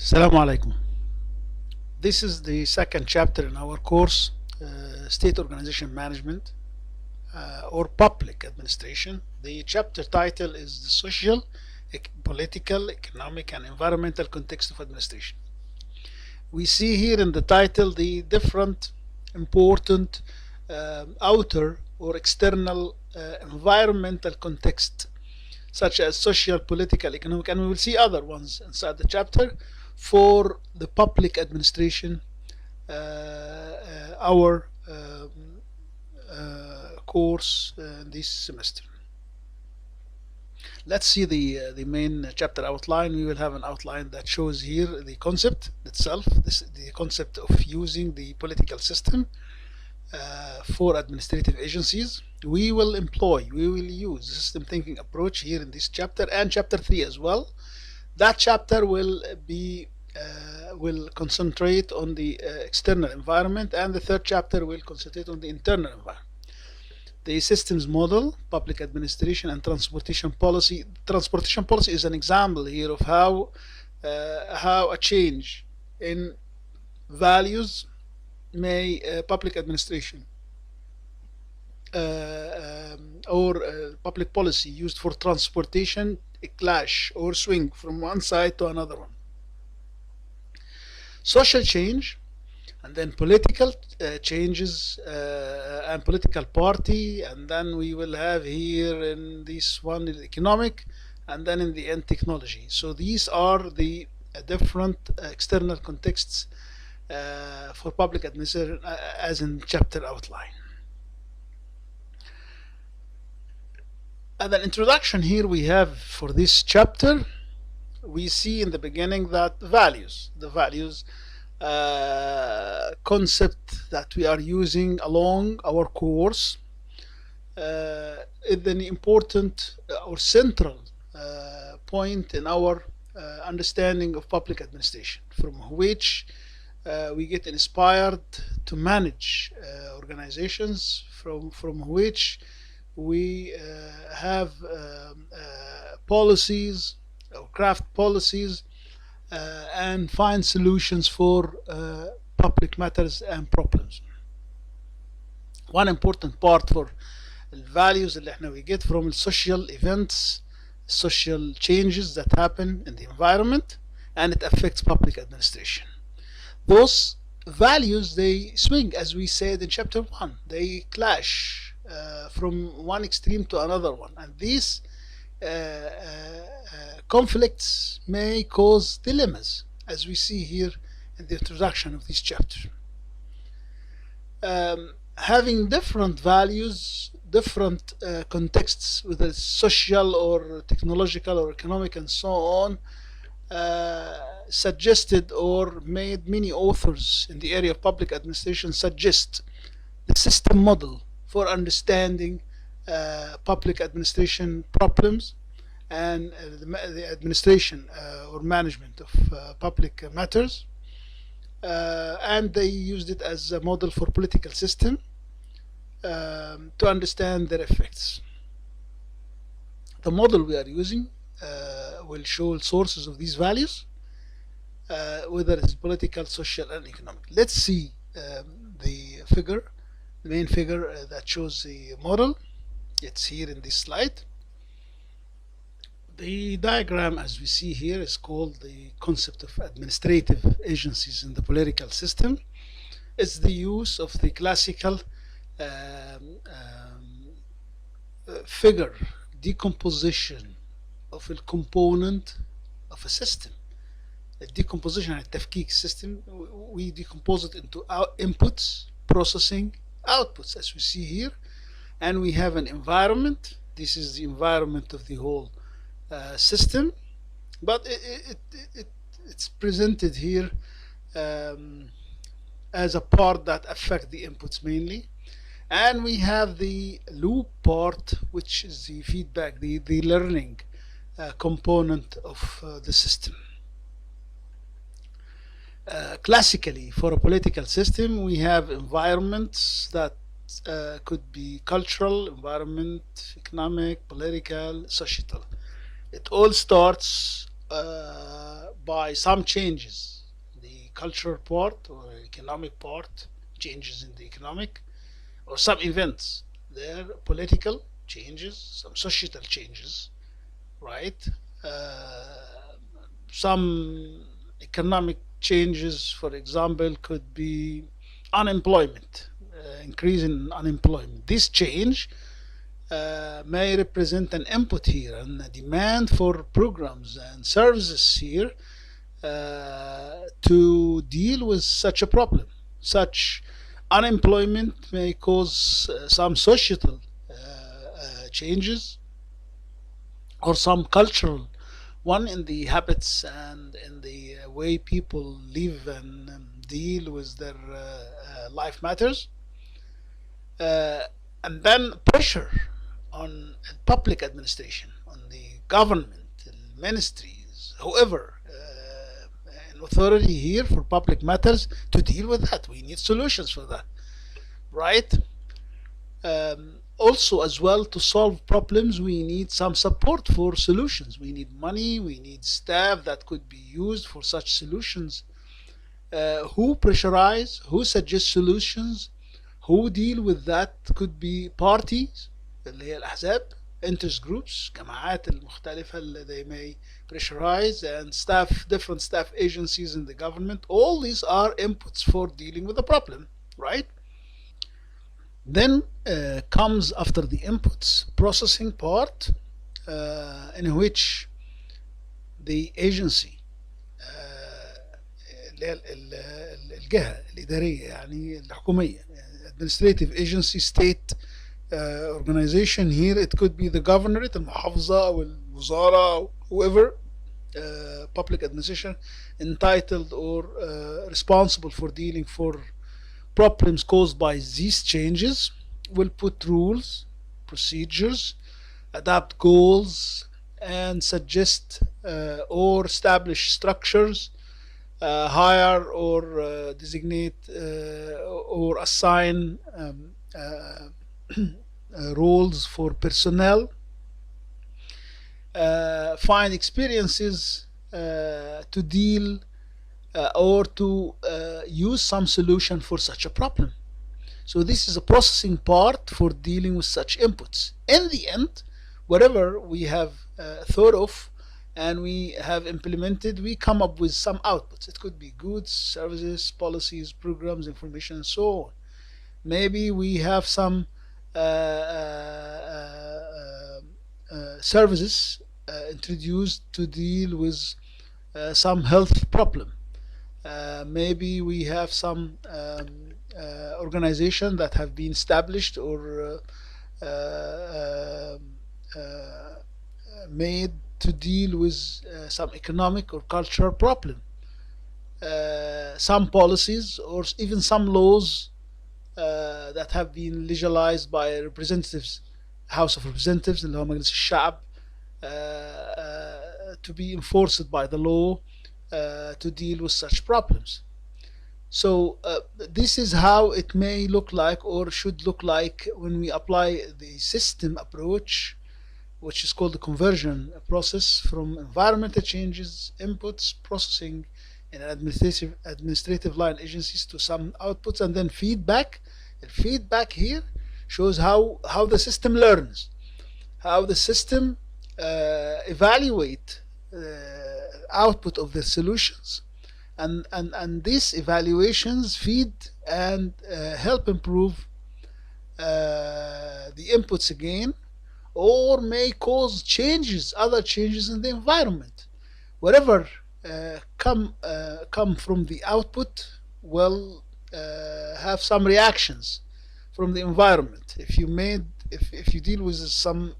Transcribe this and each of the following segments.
Assalamu alaikum. This is the second chapter in our course, State Organization Management or Public Administration. The chapter title is the Social, Political, Economic and Environmental Context of Administration. We see here in the title the different important outer or external environmental context, such as social, political, economic, and we will see other ones inside the chapter for the public administration, our course this semester. Let's see the main chapter outline. We will have an outline that shows here the concept itself, the concept of using the political system for administrative agencies. We will use the system thinking approach here in this chapter and chapter 3 as well. That chapter will concentrate on the external environment, and the third chapter will concentrate on the internal environment. The systems model, public administration, and transportation policy. Transportation policy is an example here of how a change in values may public administration or public policy used for transportation clash or swing from one side to another one. Social change, and then political changes and political party, and then we will have here in this one economic, and then in the end technology. So these are the different external contexts for public administration as in chapter outline. And an introduction here we have for this chapter. We see in the beginning that the values concept that we are using along our course is an important or central point in our understanding of public administration, from which we get inspired to manage organizations, from which we have policies or craft policies and find solutions for public matters and problems. One important part for values اللي احنا we get from social events, social changes that happen in the environment, and it affects public administration. Those values, they swing, as we said in chapter 1. They clash from one extreme to another one, and these conflicts may cause dilemmas, as we see here in the introduction of this chapter. Having different values, different contexts, whether social or technological or economic and so on, suggested or made many authors in the area of public administration suggest the system model for understanding public administration problems and the administration or management of public matters, and they used it as a model for political system to understand their effects. The model we are using will show sources of these values, whether it's political, social, and economic. Let's see the main figure that shows the model. It's here in this slide. The diagram, as we see here, is called the concept of administrative agencies in the political system. It's the use of the classical figure decomposition of a component of a system. A decomposition, a tafkik system, we decompose it into inputs, processing, outputs, as we see here, and we have an environment. This is the environment of the whole system, but it's presented here as a part that affect the inputs mainly, and we have the loop part, which is the feedback, the learning component of the system. Classically, for a political system, we have environments that could be cultural, environment, economic, political, societal. It all starts by some changes, the cultural part or economic part, changes in the economic, or some events. There political changes, some societal changes, right? Uh, some economic changes, for example, could be unemployment, increase in unemployment. This change may represent an input here and a demand for programs and services here to deal with such a problem. Such unemployment may cause some societal changes or some cultural one in the habits and in the way people live and deal with their life matters, uh, and then pressure on public administration, on the government, the ministries, whoever an authority here for public matters to deal with that. We need solutions for that, right? Also, as well, to solve problems, we need some support for solutions. We need money, we need staff that could be used for such solutions. Who pressurize, who suggest solutions, who deal with that could be parties اللي هي الأحزاب, interest groups, جماعات المختلفة اللي they may pressurize, and staff, different staff agencies in the government. All these are inputs for dealing with the problem, right? Then comes, after the inputs, processing part, in which the agency الجهة الإدارية يعني الحكومية, administrative agency, state organization. Here it could be the governorate, المحافظة أو الوزارة أو whoever, public administration entitled or responsible for dealing for problems caused by these changes, will put rules, procedures, adapt goals, and suggest or establish structures, hire or designate or assign roles for personnel, find experiences to deal or to use some solution for such a problem. So this is a processing part for dealing with such inputs. In the end, whatever we have thought of and we have implemented, we come up with some outputs. It could be goods, services, policies, programs, information, and so on. Maybe we have some services introduced to deal with some health problem. Maybe we have some organization that have been established or made to deal with some economic or cultural problem. Some policies or even some laws that have been legalized by representatives, House of Representatives, اللي هو مجلس الشعب, to be enforced by the law to deal with such problems. So this is how it may look like or should look like when we apply the system approach, which is called the conversion process from environmental changes, inputs, processing in administrative line agencies to some outputs, and then feedback. The feedback here shows how the system learns, how the system evaluate output of the solutions, and these evaluations feed and help improve the inputs again, or may cause changes, other changes in the environment. Whatever come from the output will have some reactions from the environment. If you deal with some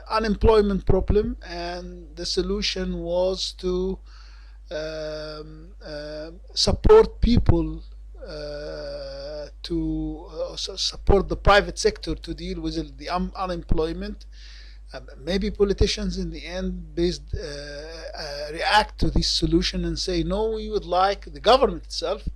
unemployment problem and the solution was to support people to support the private sector to deal with the unemployment, maybe politicians in the end react to this solution and say, no, we would like the government itself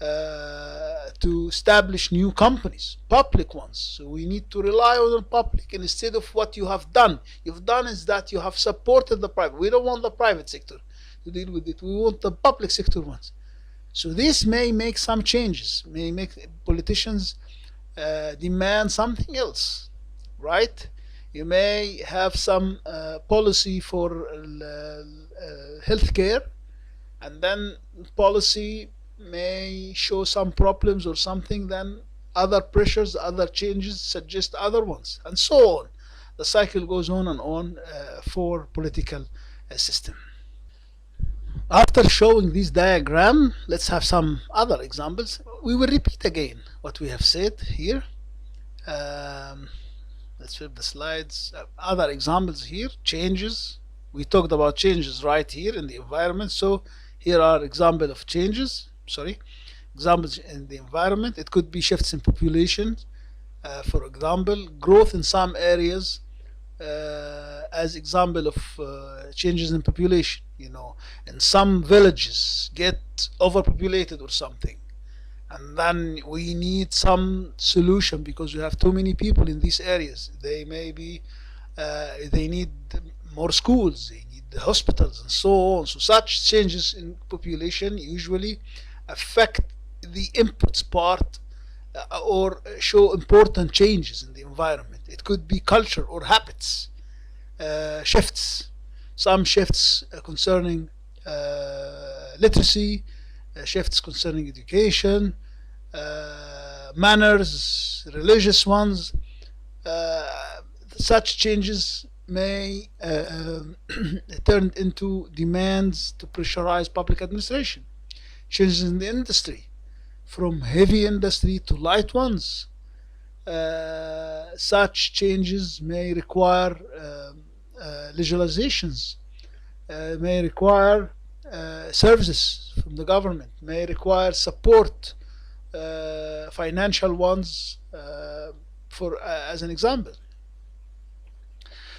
to establish new companies, public ones. So we need to rely on the public instead of what you have done. You've done is that you have supported the private. We don't want the private sector to deal with it. We want the public sector ones. So this may make some changes, may make politicians demand something else, right? You may have some policy for healthcare, and then policy may show some problems or something, then other pressures, other changes suggest other ones, and so on. The cycle goes on and on for political system. After showing this diagram, let's have some other examples. We will repeat again what we have said here. Um, let's flip the slides. Other examples here, changes. We talked about changes right here in the environment. So here are examples of changes. Examples in the environment. It could be shifts in population. For example, growth in some areas as example of changes in population. In some villages get overpopulated or something, and then we need some solution because we have too many people in these areas. They may be they need more schools, they need the hospitals, and so on. So such changes in population usually affect the inputs part or show important changes in the environment. It could be culture or habits shifts. Some shifts concerning literacy, shifts concerning education, manners, religious ones. Such changes may turn into demands to pressurize public administration. Changes in the industry, from heavy industry to light ones. Such changes may require legislations, may require services from the government, may require support, financial ones, for as an example.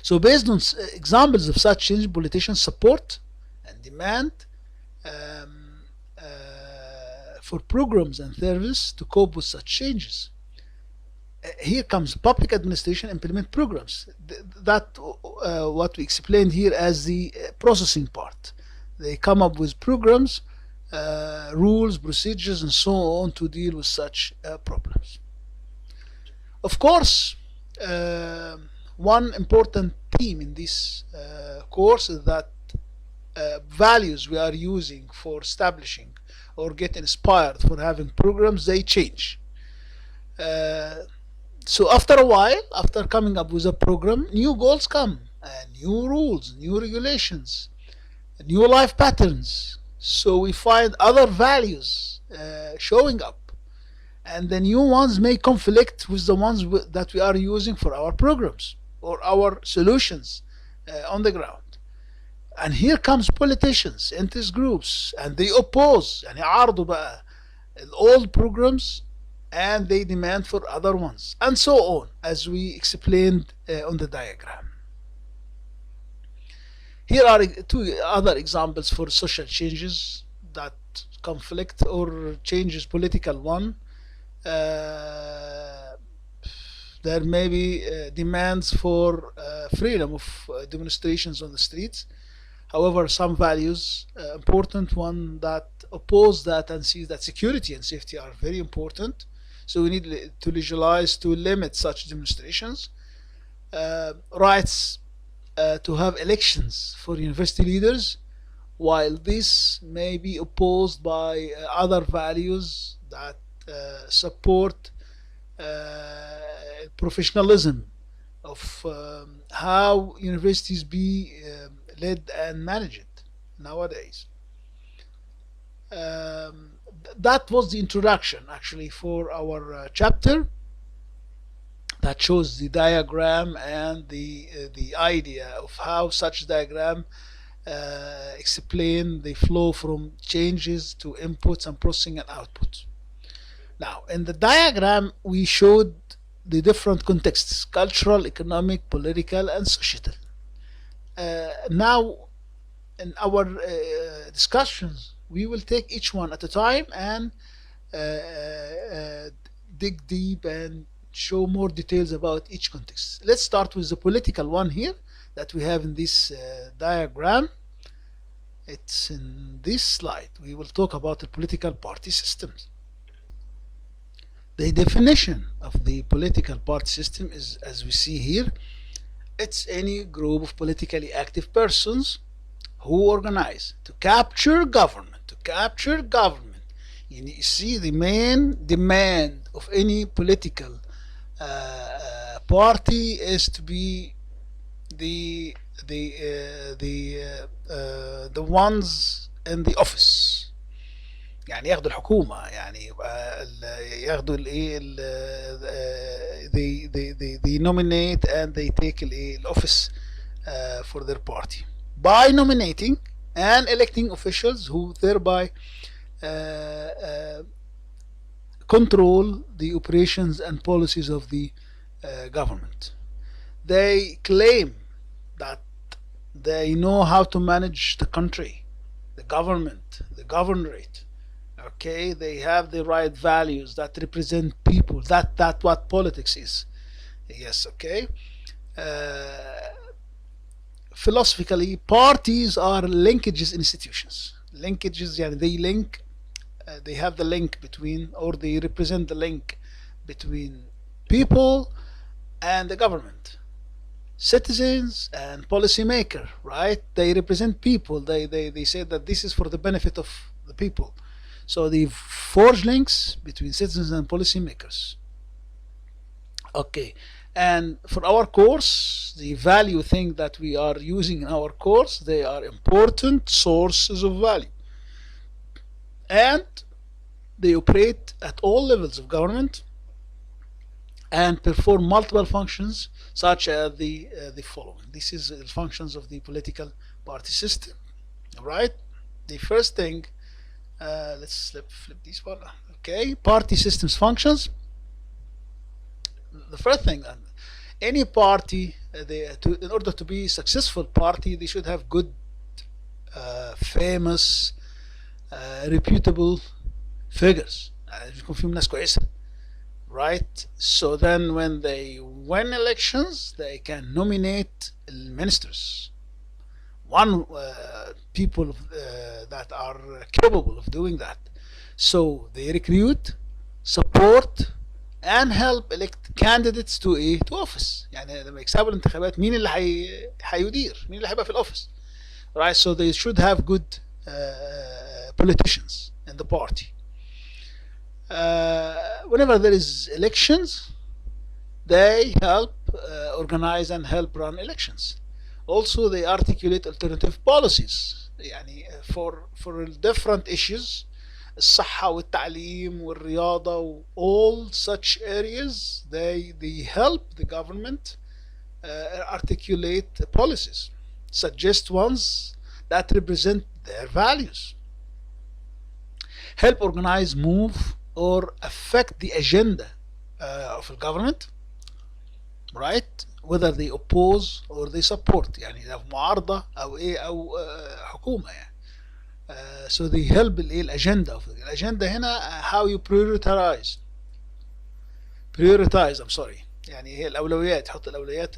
So based on examples of such change, politicians support and demand for programs and services to cope with such changes. Here comes public administration implement programs. That what we explained here as the processing part. They come up with programs, rules, procedures, and so on to deal with such problems. Of course, one important theme in this course is that values we are using for establishing or get inspired for having programs, they change. So after a while, after coming up with a program, new goals come, new rules, new regulations, new life patterns. So we find other values showing up, and the new ones may conflict with the ones that we are using for our programs or our solutions on the ground. And here comes politicians, interest groups, and they oppose يعني يعارضوا بقى old programs, and they demand for other ones, and so on, as we explained on the diagram. Here are two other examples for social changes that conflict or changes political one. There may be demands for freedom of demonstrations on the streets. However, some values, important one that oppose that and see that security and safety are very important. So we need to legalize to limit such demonstrations. Rights to have elections for university leaders, while this may be opposed by other values that support professionalism of how universities be led and managed nowadays. That was the introduction actually for our chapter that shows the diagram and the idea of how such diagram explain the flow from changes to inputs and processing and outputs. Now, in the diagram, we showed the different contexts: cultural, economic, political, and societal. Now, in our discussions, we will take each one at a time and dig deep and show more details about each context. Let's start with the political one here that we have in this diagram. It's in this slide. We will talk about the political party systems. The definition of the political party system is, as we see here, it's any group of politically active persons who organize to capture government. You see, the main demand of any political party is to be the ones in the office. يعني ياخدوا الحكومة، يعني يبقى ياخدوا الايه they nominate and they take الايه office for their party by nominating and electing officials who thereby control the operations and policies of the government. They claim that they know how to manage the country, the government, the governorate. Okay, they have the right values that represent people. That what politics is. Yes, okay. Philosophically, parties are linkages institutions. Linkages, yeah, they link. They have the link between, or they represent the link between people and the government, citizens and policymaker. Right? They represent people. They say that this is for the benefit of the people. So they forge links between citizens and policymakers. Okay, and for our course, the value thing that we are using in our course, they are important sources of value. And they operate at all levels of government and perform multiple functions such as the following. This is the functions of the political party system. All right, the first thing, let's flip this one. Okay, party systems functions. The first thing, any party, in order to be a successful party, they should have good, famous, reputable figures. يكون فيهم ناس كويسة. Right? So then when they win elections, they can nominate ministers. One people that are capable of doing that. So they recruit, support, and help elect candidates to office. يعني لما يكسبوا الانتخابات مين اللي هيدير؟ مين اللي هيبقى في الاوفيس؟ Right? So they should have good politicians in the party. Whenever there is elections, they help organize and help run elections. Also, they articulate alternative policies يعني for different issues, الصحة والتعليم والرياضة, all such areas. They help the government articulate policies, suggest ones that represent their values, help organize, move, or affect the agenda of the government, right? Whether they oppose or they support, يعني لو معارضة أو أو حكومة يعني. So they help الأجندة of الأجندة هنا how you prioritize. I'm sorry. يعني هي الأولويات، حط الأولويات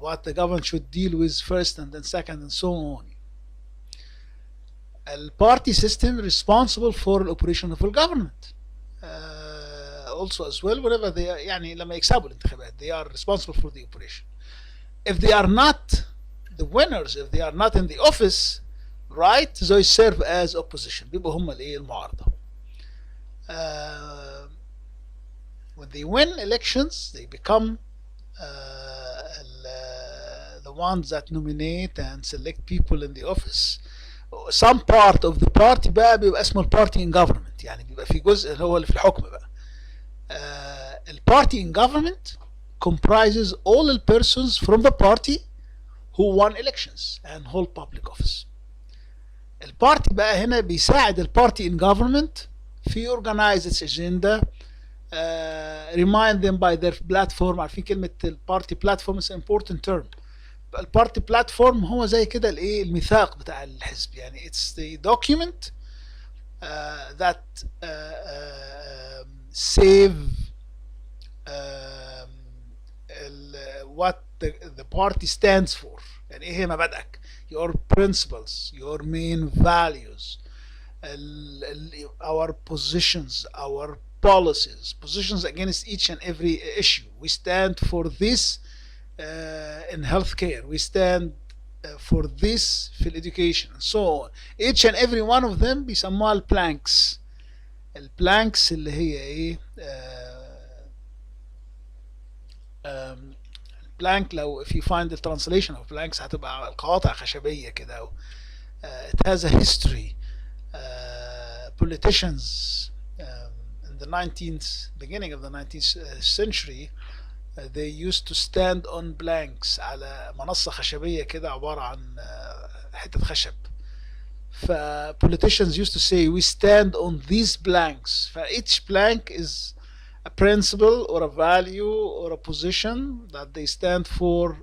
what the government should deal with first and then second and so on. The party system responsible for the operation of the government. Also as well, whenever they are, يعني لما يكسبوا الانتخابات, they are responsible for the operation. If they are not the winners, if they are not in the office, right, they serve as opposition. بيبقوا هم المعارضة. When they win elections, they become the ones that nominate and select people in the office. Some part of the party بقى بيبقى اسمه party in government. يعني بيبقى في جزء هو اللي في الحكم بقى. Party in government comprises all the persons from the party who won elections and hold public office. البارتي بقى هنا بيساعد البارتي in government في organize its agenda, remind them by their platform. عارفين كلمة البارتي platform is an important term. البارتي platform هو زي كده الميثاق بتاع الحزب. يعني it's the document that save um, what the party stands for. يعني ايه هي مبادئك, your principles, your main values, our positions, our positions against each and every issue. We stand for this in healthcare, we stand for this في education and so on. Each and every one of them بيسموها البلانكس. البلانكس اللي هي ايه blank, لو if you find the translation of blanks هتبقى القواطع خشبية كده. It has a history. Politicians in the 19th, beginning of the 19th century, they used to stand on blanks, على منصة خشبية كده عبارة عن حتة خشب. Politicians used to say we stand on these blanks. Each blank is a principle or a value or a position that they stand for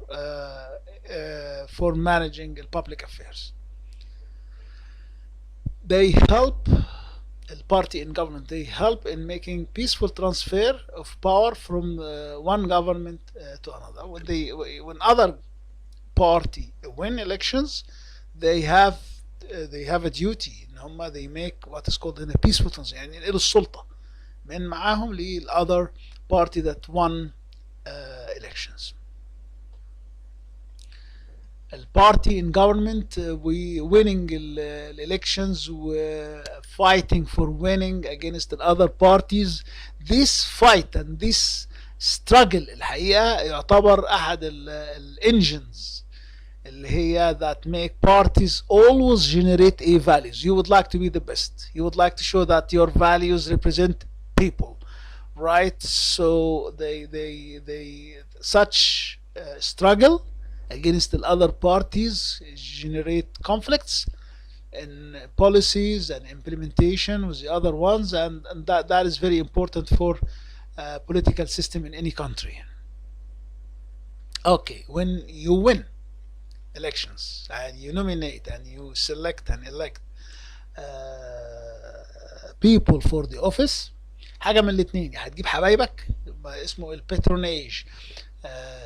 managing public affairs. They help the party in government. They help in making peaceful transfer of power from one government to another. When other party win elections, they have a duty ان هم they make what is called in a peaceful transition, يعني ينقلوا السلطة من معاهم other party that won elections. البارتي in government we winning elections, fighting for winning against the other parties. This fight and this struggle الحقيقة يعتبر أحد الانجنز اللي هي that make parties always generate a values. You would like to be the best. You would like to show that your values represent people, right? So they such struggle against the other parties generate conflicts in policies and implementation with the other ones, and that is very important for political system in any country. Okay, when you win elections and you nominate and you select and elect people for the office, حاجة من الاتنين: يا هتجيب حبايبك اسمه الباتروناج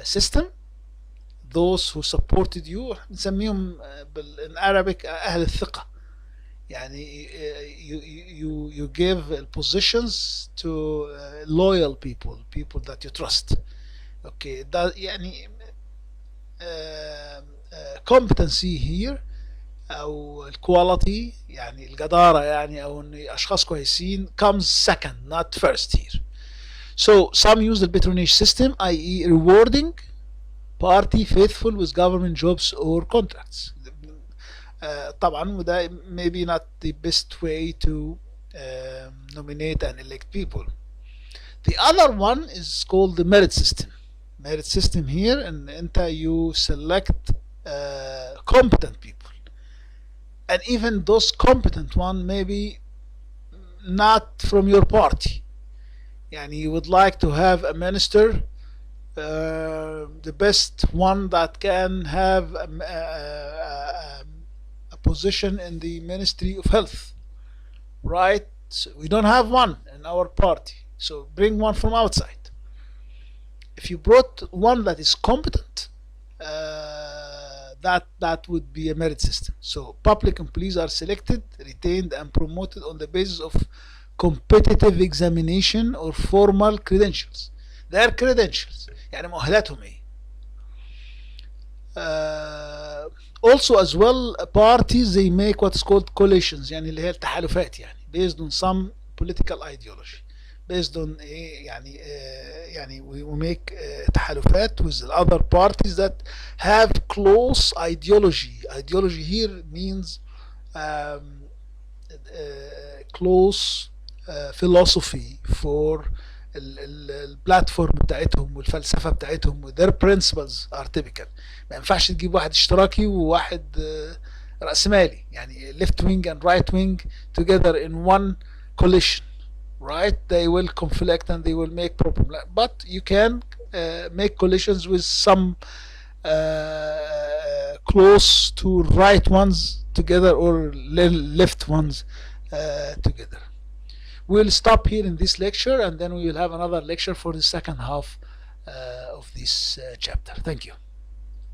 system, those who supported you نسميهم in Arabic أهل الثقة. يعني you give positions to loyal people that you trust. Okay, ده يعني competency here أو quality, يعني الجدارة يعني أو إن أشخاص كويسين comes second not first here. So some use the patronage system, i.e. rewarding party faithful with government jobs or contracts. طبعا وده maybe not the best way to nominate and elect people. The other one is called the merit system. Merit system here, and you select competent people, and even those competent one maybe not from your party. يعني you would like to have a minister, the best one that can have a position in the Ministry of Health, right? So we don't have one in our party, so bring one from outside. If you brought one that is competent, that would be a merit system. So public employees are selected, retained, and promoted on the basis of competitive examination or formal credentials. Their credentials, يعني مؤهلاتهم ايه. Also as well, parties they make what's called coalitions, يعني اللي هي التحالفات, يعني based on some political ideology, based on يعني we make تحالفات with the other parties that have close ideology. Ideology here means close philosophy for البلاتفورم بتاعتهم والفلسفه بتاعتهم, their principles are typical. ما ينفعش تجيب واحد اشتراكي وواحد رأسمالي, يعني left wing and right wing together in one coalition, right? They will conflict and they will make problem. But you can make coalitions with some close to right ones together or left ones together. We'll stop here in this lecture, and then we will have another lecture for the second half of this chapter. Thank you.